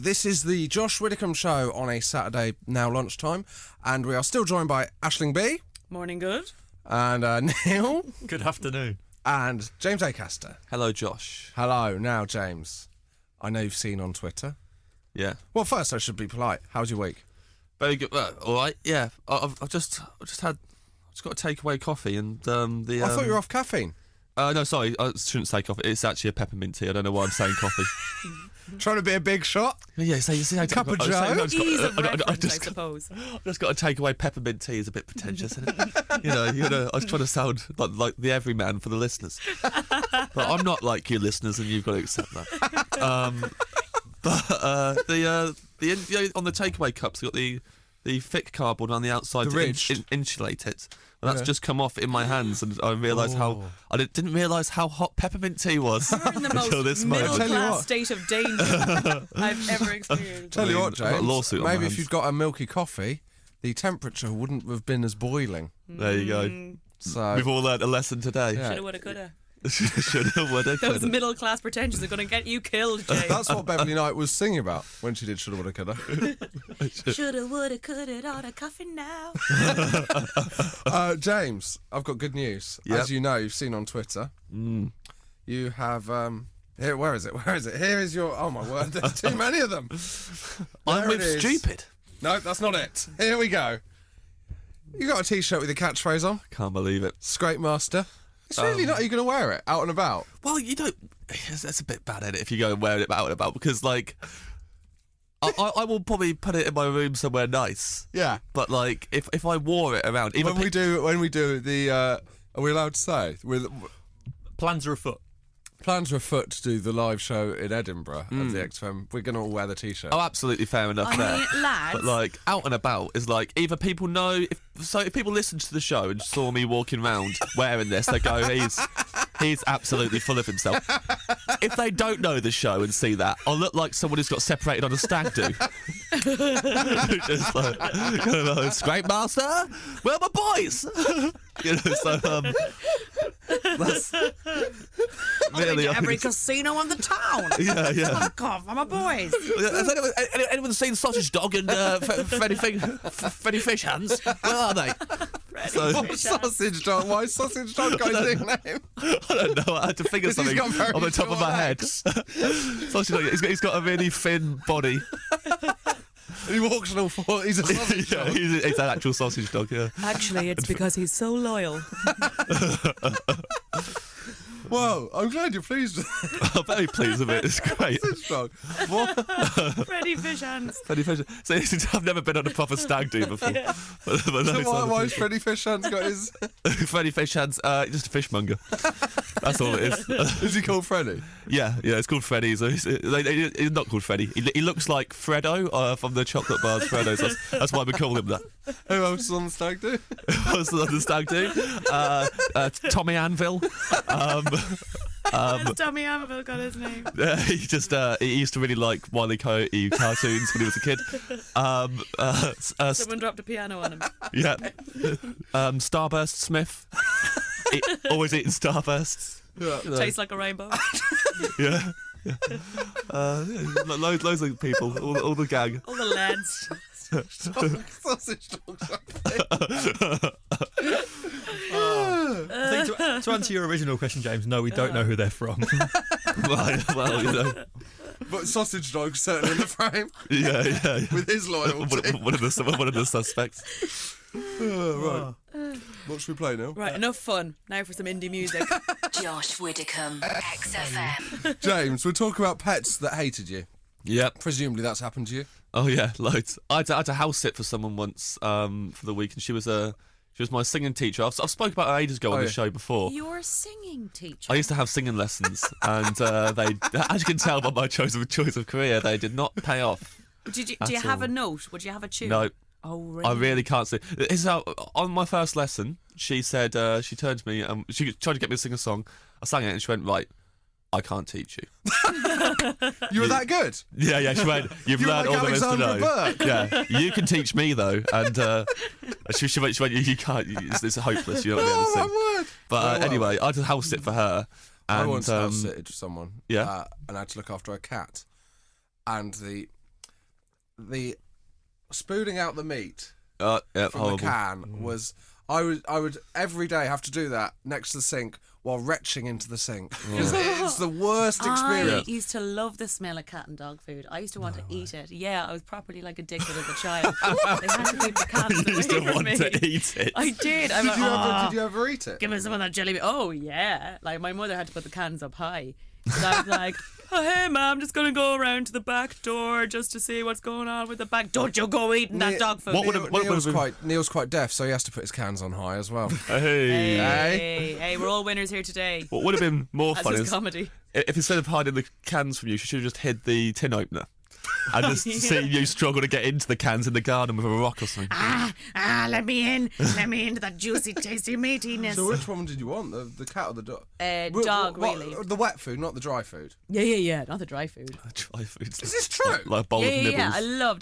This is the Josh Widdicombe Show on a Saturday, now lunchtime, and we are still joined by Aisling B. Morning, good. And Neil. Good afternoon. And James Acaster. Hello, Josh. Hello. Now, James, I know you've seen on Twitter. Yeah. Well, first I should be polite. How's your week? Very good. All right. Yeah. I've just got a takeaway coffee and I thought you were off caffeine. No, sorry. I shouldn't say coffee. It's actually a peppermint tea. I don't know why I'm saying coffee. Trying to be a big shot. Yeah. Say Cup of joe. Ease of reference, I suppose. I've just got a takeaway peppermint tea. Is a bit pretentious, isn't it? you know. I was trying to sound like the everyman for the listeners, but I'm not like you listeners, and you've got to accept that. But on the takeaway cups, you've got the thick cardboard on the outside to insulate it. And that's just come off in my hands, and I realised I didn't realise how hot peppermint tea was. You're in the most middle-class state of danger I've ever experienced. Tell you what, James, a lawsuit maybe if you'd got a milky coffee, the temperature wouldn't have been as boiling. There you go. So we've all learned a lesson today. Yeah. Shoulda, woulda, coulda. Shoulda, woulda, coulda. Those middle-class pretentious are going to get you killed, James. that's what Beverly Knight was singing about when she did Shoulda, Woulda, Coulda. Shoulda, woulda, coulda, on a coffee now. James, I've got good news. Yep. As you know, you've seen on Twitter. You have here. Where is it? Here is your. Oh my word! There's too many of them. I'm There it with is. stupid. No, that's not it. Here we go. You got a T-shirt with your catchphrase on. Can't believe it. Scrape Master. It's really not. Are you going to wear it out and about? Well, you don't. That's a bit bad, if you go and wear it out and about, because like, I will probably put it in my room somewhere nice. Yeah. But like, if I wore it around, even When we do the, are we allowed to say? plans are afoot. Plans are afoot to do the live show in Edinburgh at the XFM. We're going to all wear the T-shirt. Oh, absolutely fair enough there. Lads. But like, out and about is like, either people know, if people listen to the show and saw me walking around wearing this, they go, he's absolutely full of himself. If they don't know the show and see that, I'll look like someone who's got separated on a stag do. Just like, Scrape Master, where are my boys? That's really every casino in the town. Yeah. Fuck off, I'm a boys. Has anyone seen Sausage Dog and Freddy Fish Hands? Where are they? Sausage Dog. Why is Sausage Dog got his nickname? I don't know. I had to figure something got very on the top of my head. legs. Sausage Dog. He's got a really thin body. He walks on all fours. He's a sausage Yeah, dog. he's an actual sausage dog. Yeah. Actually, it's because he's so loyal. Whoa, I'm glad you're pleased with I'm very pleased with it. It's great. Sausage Dog. What? Freddy Fish Hands. Freddie Fish. So I've never been on a proper stag do before. Yeah. But no, Why has Freddie Fish Hands got his... Freddie Fish Hands. Just a fishmonger. That's all it is. Is he called Freddie? Yeah. It's called Freddy. So he's not called Freddy. He looks like Freddo from the chocolate bars. Freddo. So that's why we call him that. Who else is on the stag do? What's on the stag do? Tommy Anvil. That's Tommy Anvil got his name. He used to really like Wile E. Coyote cartoons when he was a kid. Someone dropped a piano on him. Yeah. Starburst Smith. Always eating Starbursts. Yeah. Tastes like a rainbow. Yeah. Loads of people. All the gang. All the lads. Sausage Dog. I think to answer your original question, James, no, we don't know who they're from. well, you know. But Sausage Dog's certainly in the frame. Yeah. With his loyalty. One of the suspects. Right. What should we play now? Right, enough fun. Now for some indie music. Josh Widdicombe, XFM. James, we'll talk about pets that hated you. Yep. Presumably that's happened to you. Oh yeah, loads. I had to house sit for someone once for the week, and she was my singing teacher. I've spoke about her ages ago on the show before. Your singing teacher. I used to have singing lessons, and they, as you can tell by my choice of career, they did not pay off. Do you have a note? Would you have a tune? No. Oh, really? I really can't sing. This is how, on my first lesson, she said, she turned to me and she tried to get me to sing a song. I sang it and she went, right, I can't teach you. You were that good? Yeah, she went, you've learned like all there is to Alexandra know. Burke. Yeah, you can teach me though. And she went, you can't, it's hopeless, you're not going to be able to sing. Oh, my word. But anyway, I just house sit for her. And, I once house-sitted for someone. Yeah. And I had to look after a cat. And the the spooning out the meat Yeah, from horrible. the can was. I would every day have to do that next to the sink while retching into the sink because it's the worst experience. I used to love the smell of cat and dog food. I used to want to eat it. Yeah, I was properly like addicted as a child. They had to keep the cans You used away to from want me. to eat it. I did. I'm Did like, you, ever, "Oh, did you ever eat it? give me some of that jelly bean. Oh yeah. Like my mother had to put the cans up high. So I was like, oh hey ma'am, just gonna go around to the back door just to see what's going on with the back. Don't you go eating that dog food. What would have- Neil's quite deaf, so he has to put his cans on high as well. Hey. Hey, we're all winners here today. What would have been more That's fun just is comedy. if instead of hiding the cans from you, she should have just hid the tin opener. And just see you struggle to get into the cans in the garden with a rock or something. Let me in. Let me into that juicy, tasty meatiness. So which one did you want, the cat or the dog? Dog, really. The wet food, not the dry food. Yeah. Not the dry food. Dry foods. Is this true? Like a bowl of nibbles. Yeah.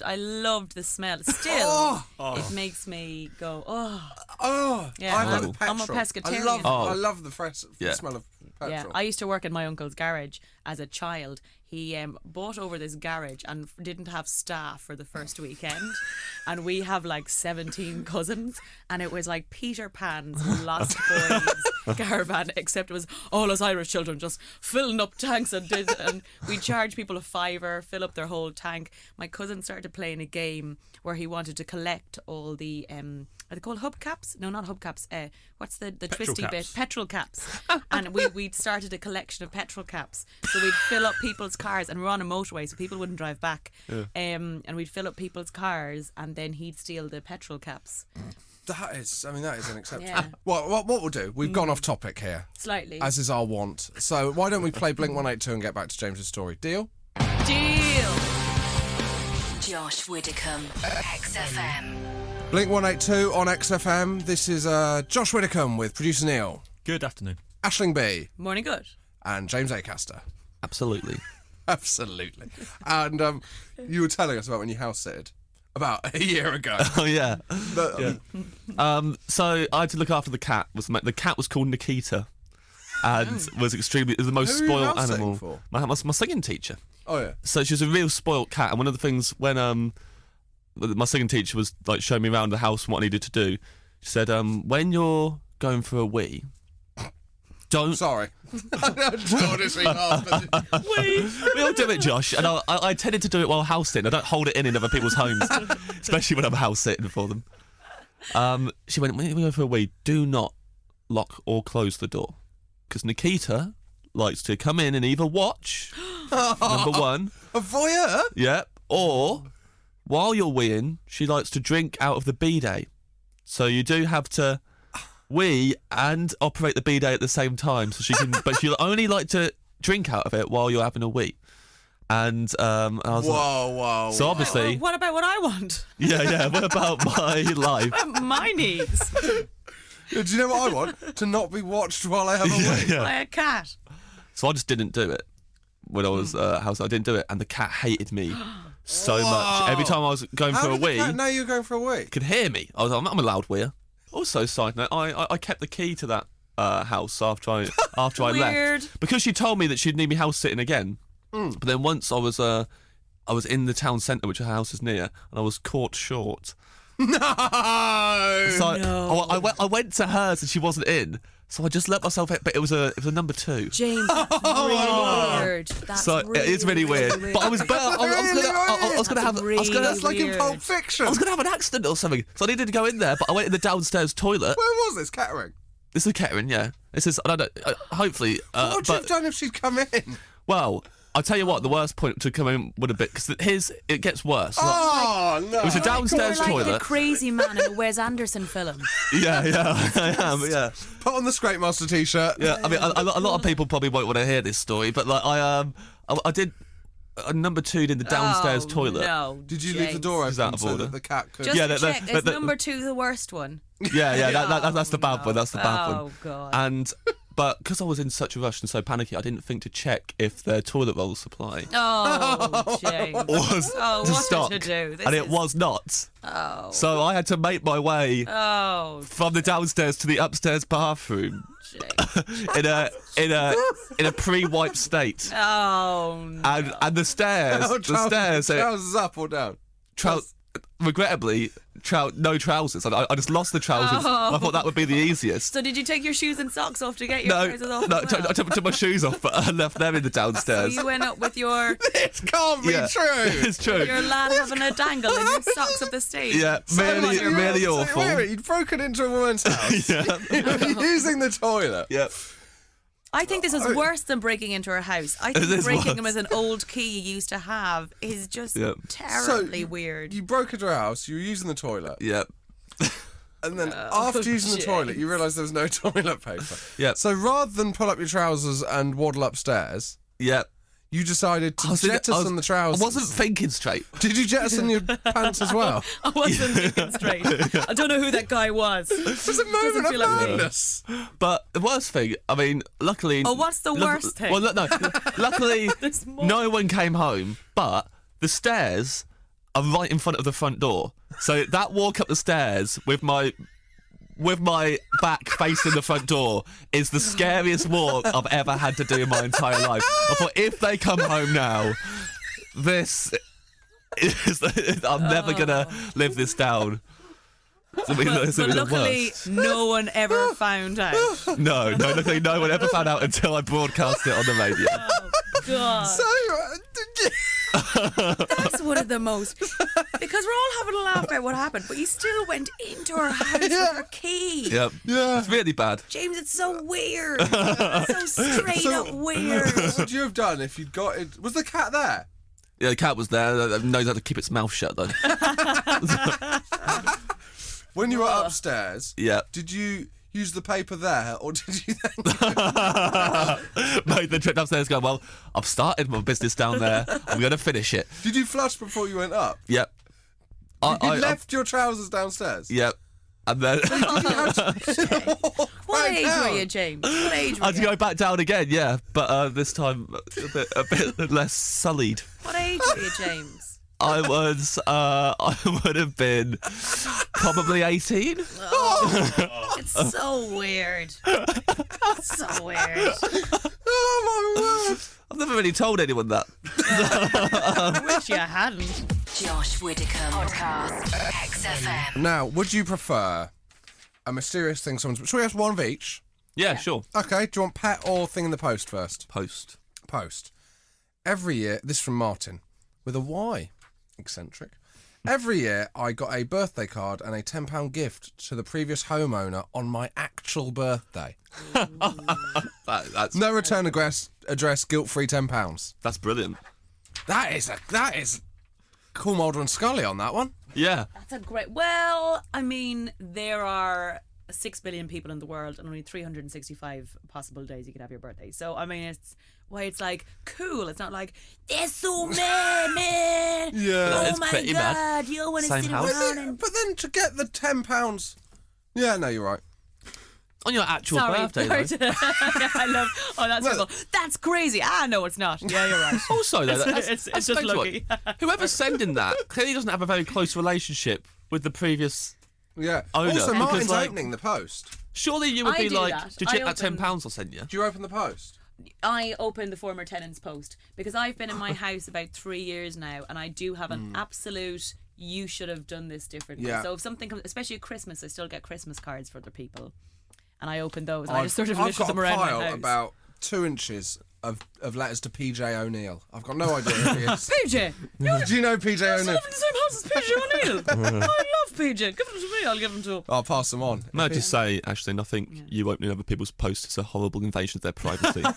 I loved the smell. Still, it makes me go, oh. Oh, Yeah, I love I'm a petrol. pescatarian. I love the fresh Yeah. smell of petrol. Yeah, I used to work in my uncle's garage as a child. He bought over this garage and didn't have staff for the first weekend. And we have like 17 cousins. And it was like Peter Pan's Lost Boys caravan, except it was all us Irish children just filling up tanks and we'd charge people a £5, fill up their whole tank. My cousin started playing a game where he wanted to collect all the are they called hubcaps? No, not hubcaps. What's the twisty caps. bit? Petrol caps. And we'd started a collection of petrol caps. So we'd fill up people's cars, and we were on a motorway, so people wouldn't drive back. And we'd fill up people's cars, and then he'd steal the petrol caps. That is unacceptable. Yeah. What we'll do, we've gone off topic here, Slightly. as is our want. So why don't we play Blink 182 and get back to James's story? Deal? Deal. Josh Widdicombe, XFM. Blink 182 on XFM. This is Josh Widdicombe with producer Neil, Good afternoon. Ashling B, Morning good. and James Acaster. Absolutely. Absolutely. And you were telling us about when you house sitted about a year ago. Oh, yeah. But, So I had to look after the cat. The cat was called Nikita. And was the most Who are you spoiled house sitting animal. for? My singing teacher. Oh yeah. So she was a real spoilt cat, and one of the things when my singing teacher was like showing me around the house and what I needed to do, she said, when you're going for a wee, don't. Sorry. Honestly, We all do it, Josh, and I tended to do it while house sitting. I don't hold it in other people's homes, especially when I'm house sitting for them. She went, when you go for a wee, do not lock or close the door, because Nikita likes to come in and either watch, number one, a voyeur. yeah, or while you're weeing, she likes to drink out of the bidet. So you do have to wee and operate the bidet at the same time. So she can, but she'll only like to drink out of it while you're having a wee. And I was like, Whoa. so obviously, What about what I want? yeah. What about my life? My needs. Do you know what I want? To not be watched while I have a wee. Yeah. By a cat. So I just didn't do it when I was house. I didn't do it, and the cat hated me so much. Every time I was going How for a did the wee, cat know you were going for a wee? could hear me. I was like, I'm a loud weeer. Also, side note, I kept the key to that house after I Weird. left because she told me that she'd need me house sitting again. But then once I was in the town centre, which her house is near, and I was caught short. No. So I went to hers and she wasn't in. So I just let myself in, but it was a number 2. James, that's really weird. That's So it is really weird. But I was better. I was gonna have. That's like in weird. Pulp Fiction. I was gonna have an accident or something. So I needed to go in there, but I went in the downstairs toilet. Where was this, Kettering? This is Kettering, yeah. This is. I don't know. Hopefully. What would you have done if she'd come in? Well, I'll tell you what. The worst point to come in would have been because it gets worse. Oh no! It was a downstairs You're like the toilet. crazy man in a Wes Anderson film. Yeah, I am. Yeah. Put on the Scrape Master t-shirt. Yeah, I mean, a lot of people probably won't want to hear this story, but like I did a number 2 in the downstairs toilet. No, Did you leave the door Is that open out of so order? that the cat could? Just Yeah, to check, is the- number 2 the worst one? Yeah, that's the bad one. That's the bad one. Oh, God. And but because I was in such a rush and so panicky, I didn't think to check if their toilet roll supply Oh, James. was Oh, to what stock, to do? This and it is- was not. Oh. So I had to make my way Oh, from the downstairs to the upstairs bathroom James. in a pre-wipe state. Oh, no. And the stairs, Oh, the stairs, trousers up or down? Regrettably, no trousers. I just lost the trousers. I thought that would be the easiest. So did you take your shoes and socks off to get your trousers off? No, as well? I took my shoes off, but I left them in the So downstairs. you went up with your It can't be true. It's true. your lad having a dangle and your socks up the stage. Yeah, really awful. Wait a minute, you'd broken into a woman's house. Yeah. Using the toilet. Yep. I think this is worse than breaking into her house. I It think is breaking worse. him as an old key you used to have is just Yep. terribly weird. You broke into her house, you were using the toilet, Yep. and then after using the toilet, you realised there was no toilet paper. Yep. So rather than pull up your trousers and waddle upstairs, Yep. you decided to jettison the trousers. I wasn't thinking straight. Did you jettison your pants as well? I wasn't thinking straight. I don't know who that guy was. It was a moment of feel like me. madness. But the worst thing, I mean, luckily. Oh, what's the worst thing? Well, no. Luckily, There's more. no one came home, but the stairs are right in front of the front door. So that walk up the stairs with my back facing the front door is the scariest walk I've ever had to do in my entire life. I thought, if they come home now, this is... I'm never going to live this down. But luckily, no one ever found out. No, luckily no one ever found out until I broadcast it on the radio. Oh, God. So, That's one of the most... Because we're all having a laugh about what happened, but you still went into her house with her key. Yep. Yeah. It's really bad. James, it's so weird. It's so straight up weird. what would you have done if you'd got it? Was the cat there? Yeah, the cat was there. It knows how to keep its mouth shut, though. When you were upstairs, Yeah. did you use the paper there, or did you then... Made the trip upstairs going, well, I've started my business down there. I'm going to finish it. Did you flush before you went up? Yep. You left your trousers downstairs? Yep. And then What age were you, James? What age I were had to you? go back down again, yeah. But this time a bit less sullied. What age were you, James? I would have been probably 18. It's so weird. It's so weird. Oh, my word. I've never really told anyone that. I wish you hadn't. Josh Widdicombe podcast. XFM. Now, would you prefer a mysterious thing someone's... Shall we have one of each? Yeah, sure. Okay, do you want pet or thing in the post first? Post. Post. Every year, this is from Martin, with a Y, eccentric. Every year, I got a birthday card and a £10 gift to the previous homeowner on my actual birthday. That's No return address, guilt-free £10. that's brilliant. That is cool, Mulder and Scully on that one. Yeah. That's a great... Well, I mean, there are 6 billion people in the world and only 365 possible days you could have your birthday. So, I mean, it's why it's like cool. It's not like, there's so many. Yeah. Oh It's my pretty God, mad. you don't want to Same sit house. around and... But then to get the £10... Yeah, no, you're right. On your actual Sorry. birthday, though. I love... Oh, that's Well- terrible. That's crazy. Ah, no, it's not. Yeah, you're right. Also, though, It's just tell you what, lucky. whoever's sending that clearly doesn't have a very close relationship with the previous. Yeah. Owner, Also, because, Martin's like- opening the post. Surely you would I be do like, that. did you I check that open- £10 I sent you? Do you open the post? I opened the former tenant's post because I've been in my house about 3 years now, and I do have an absolute you should have done this differently. Yeah. So if something comes, especially at Christmas, I still get Christmas cards for other people, and I open those and I just sort of I've little got them a around my pile house. about 2 inches of letters to PJ O'Neill. I've got no idea who he is. PJ, Do you know PJ I O'Neill? live in the same house as PJ O'Neill. I love PJ. Give them to me. I'll give them to him. I'll pass them on. May I just say, Ashley, I think you opening other people's posts is a horrible invasion of their privacy. I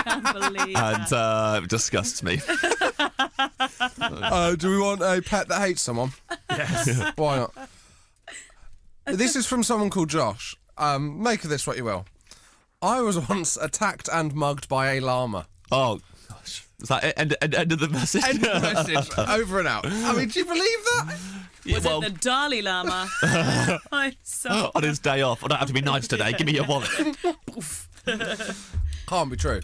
can't believe that. And it disgusts me. Do we want a pet that hates someone? Yes. Why not? This is from someone called Josh. Make of this what you will. I was once attacked and mugged by a llama. Oh, gosh. Is that end of the message? End of message. Over and out. I mean, do you believe that? Yeah, Was well, it the Dalai Lama? I'm so... on his day off. I don't have to be nice today. Give me your wallet. Can't be true.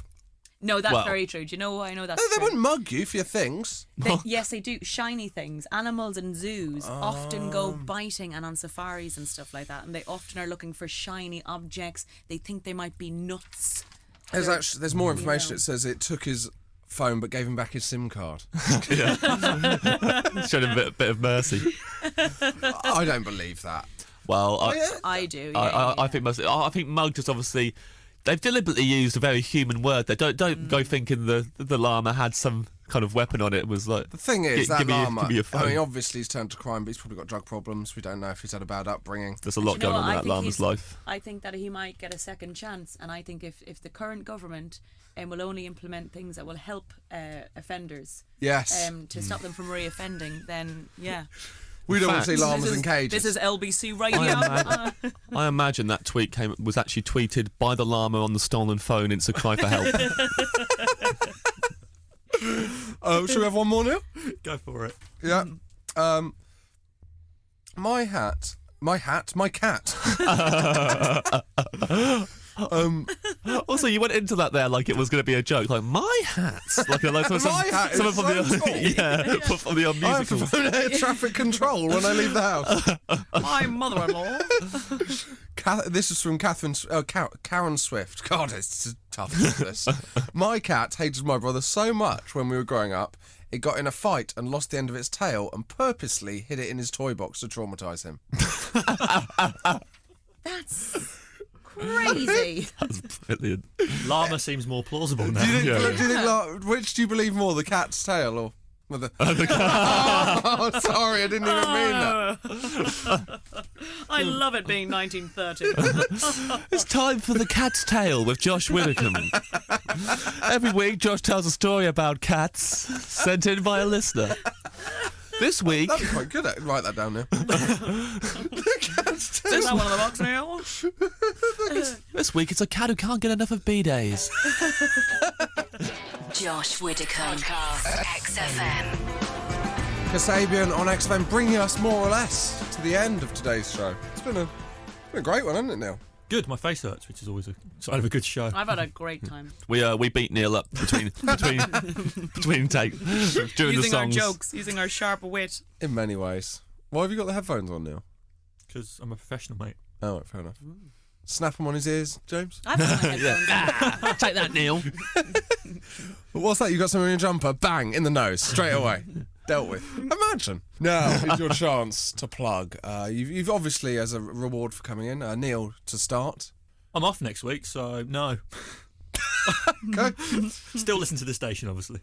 No, that's Well- very true. Do you know why I know that's No, they true? wouldn't mug you for your things. Yes, they do. Shiny things. Animals in zoos often go biting and on safaris and stuff like that, and they often are looking for shiny objects. They think they might be nuts. There's more information. It says it took his phone but gave him back his SIM card. Yeah. Showed him a bit of mercy. I don't believe that. Well, I do. I think mug just obviously they've deliberately used a very human word there. Don't go thinking the llama had some kind of weapon on it and was like. The thing is, that give me llama, a phone. I mean, obviously he's turned to crime, but he's probably got drug problems. We don't know if he's had a bad upbringing. There's a lot Do you know going on what? in I that think llama's life. I think that he might get a second chance, and I think if the current government will only implement things that will help offenders Yes. to stop them from reoffending, then yeah. We don't want to see fact- llamas in cages. This is LBC Radio. I imagine that tweet was actually tweeted by the llama on the stolen phone. It's a cry for help. Should we have one more now? Go for it. Yeah. My cat. Also, you went into that there like it was going to be a joke, like my hat, like My hat is someone from so the tall. yeah, from the I have to musical. phone air traffic control when I leave the house. My mother-in-law. This is from Karen Swift. God, it's tough, this. My cat hated my brother so much when we were growing up, it got in a fight and lost the end of its tail and purposely hid it in his toy box to traumatise him. That's crazy. That's brilliant. Llama seems more plausible now. Do you think, which do you believe more, the cat's tail or the... Oh, sorry, I didn't even mean that. I love it being 1930. It's time for the cat's tale with Josh Widdicombe. Every week, Josh tells a story about cats sent in by a listener. This week, That'd be quite good. Write that down now. The cat's tail. Is that one of the box now? this week it's a cat who can't get enough of B-days. Josh Widdicombe. XFM. Kasabian on XFM, bringing us more or less to the end of today's show. It's been a great one, hasn't it, Neil? Good, my face hurts, which is always a sign of a good show. I've had a great time. We beat Neil up between take during the Using our songs. jokes, using our sharp wit. In many ways. Why have you got the headphones on, Neil? Because I'm a professional, mate. Oh, right, fair enough. Snap them on his ears, James. I've got my headphones on. Take that, Neil. What's that? You got something in your jumper? Bang, in the nose, straight away. Dealt with. Imagine. Now is your chance to plug. You've obviously, as a reward for coming in, Neil, to start. I'm off next week, so no. Okay. Still listen to the station, obviously.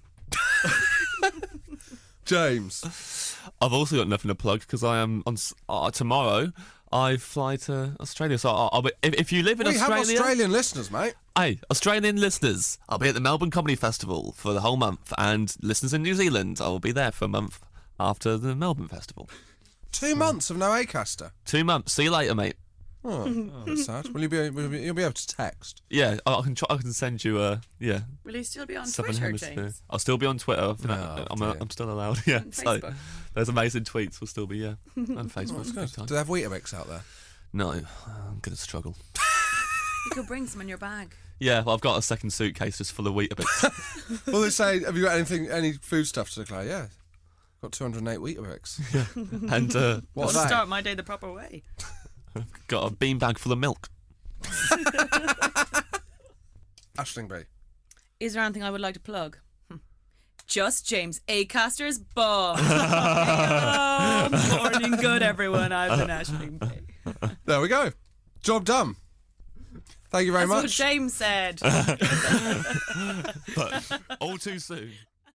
James. I've also got nothing to plug because I am on tomorrow. I fly to Australia, so I'll be, if you live in We have Australia, Australian listeners, mate. hey, Australian listeners, I'll be at the Melbourne Comedy Festival for the whole month, and listeners in New Zealand, I will be there for a month after the Melbourne Festival. 2 months of no Acaster. 2 months. See you later, mate. Oh, that's sad. Will you be? You'll be able to text. Yeah, I can send you yeah. Will you still be on Southern Twitter, Hemisphere. James? I'll still be on Twitter. I think Oh, dear. I'm still allowed. Yeah, And so Facebook. there's amazing tweets. Will still be on Facebook. That's Good good. time. Do they have Weetabix out there? No, I'm gonna struggle. You could bring some in your bag. Yeah, well, I've got a second suitcase just full of Weetabix. Well, they say, have you got any food stuff to declare? Yeah. Got 208 Weetabix. and What's Gotta that? start my day the proper way. got a beanbag full of milk. Aisling B. Is there anything I would like to plug? Just James Acaster's bum. Morning good, everyone. I've been Aisling B. There we go. Job done. Thank you very That's what much. James said. But all too soon.